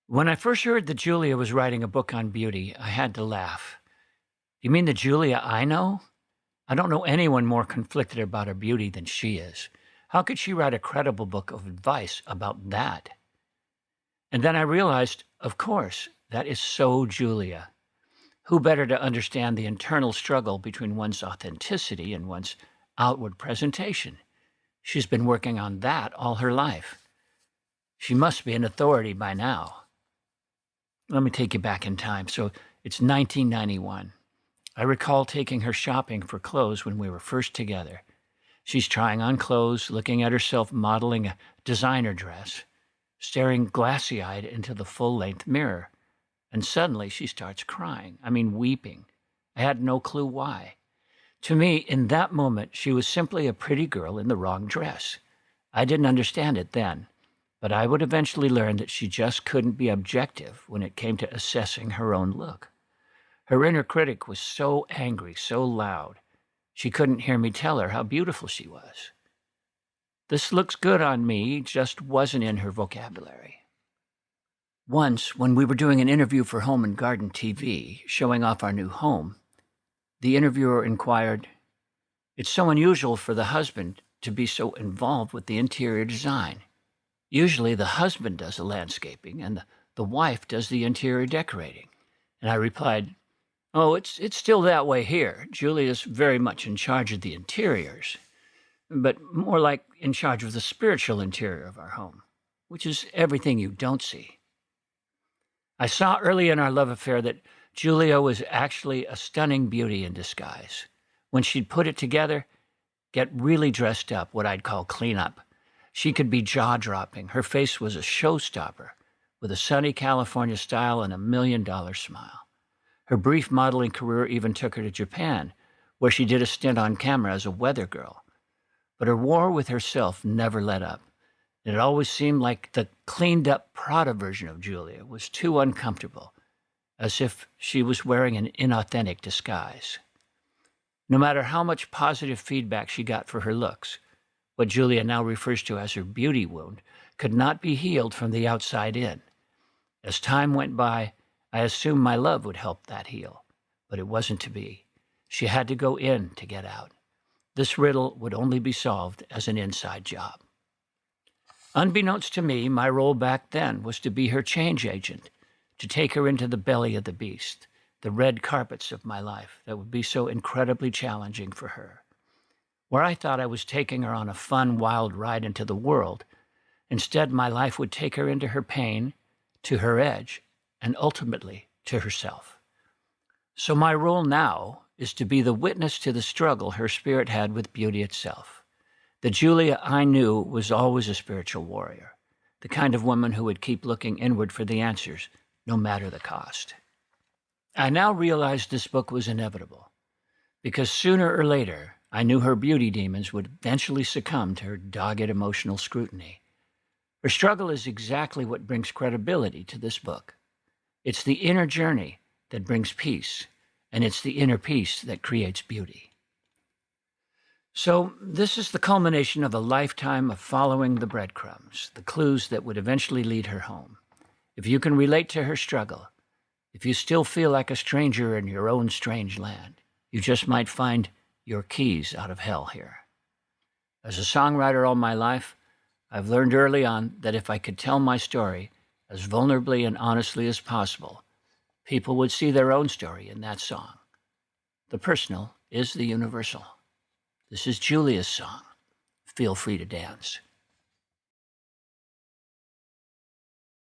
When I first heard that Julia was writing a book on beauty, I had to laugh. You mean the Julia I know? I don't know anyone more conflicted about her beauty than she is. How could she write a credible book of advice about that? And then I realized, of course, that is so Julia. Who better to understand the internal struggle between one's authenticity and one's outward presentation? She's been working on that all her life. She must be an authority by now. Let me take you back in time. So it's 1991. I recall taking her shopping for clothes when we were first together. She's trying on clothes, looking at herself modeling a designer dress, staring glassy-eyed into the full-length mirror. And suddenly she starts crying. I mean, weeping. I had no clue why. To me, in that moment, she was simply a pretty girl in the wrong dress. I didn't understand it then, but I would eventually learn that she just couldn't be objective when it came to assessing her own look. Her inner critic was so angry, so loud, she couldn't hear me tell her how beautiful she was. This looks good on me just wasn't in her vocabulary. Once, when we were doing an interview for Home and Garden TV, showing off our new home, the interviewer inquired, "It's so unusual for the husband to be so involved with the interior design. Usually the husband does the landscaping and the wife does the interior decorating." And I replied, "Oh, it's still that way here. Julia's very much in charge of the interiors, but more like in charge of the spiritual interior of our home, which is everything you don't see." I saw early in our love affair that Julia was actually a stunning beauty in disguise. When she'd put it together, get really dressed up, what I'd call clean up, she could be jaw-dropping. Her face was a showstopper, with a sunny California style and $1 million smile. Her brief modeling career even took her to Japan, where she did a stint on camera as a weather girl. But her war with herself never let up. It always seemed like the cleaned-up Prada version of Julia was too uncomfortable, as if she was wearing an inauthentic disguise. No matter how much positive feedback she got for her looks, what Julia now refers to as her beauty wound could not be healed from the outside in. As time went by, I assumed my love would help that heal, but it wasn't to be. She had to go in to get out. This riddle would only be solved as an inside job. Unbeknownst to me, my role back then was to be her change agent, to take her into the belly of the beast, the red carpets of my life that would be so incredibly challenging for her. Where I thought I was taking her on a fun, wild ride into the world, instead my life would take her into her pain, to her edge, and ultimately to herself. So my role now is to be the witness to the struggle her spirit had with beauty itself. The Julia I knew was always a spiritual warrior, the kind of woman who would keep looking inward for the answers, no matter the cost. I now realized this book was inevitable, because sooner or later, I knew her beauty demons would eventually succumb to her dogged emotional scrutiny. Her struggle is exactly what brings credibility to this book. It's the inner journey that brings peace, and it's the inner peace that creates beauty. So this is the culmination of a lifetime of following the breadcrumbs, the clues that would eventually lead her home. If you can relate to her struggle, if you still feel like a stranger in your own strange land, you just might find your keys out of hell here. As a songwriter all my life, I've learned early on that if I could tell my story as vulnerably and honestly as possible, people would see their own story in that song. The personal is the universal. This is Julia's song. Feel free to dance.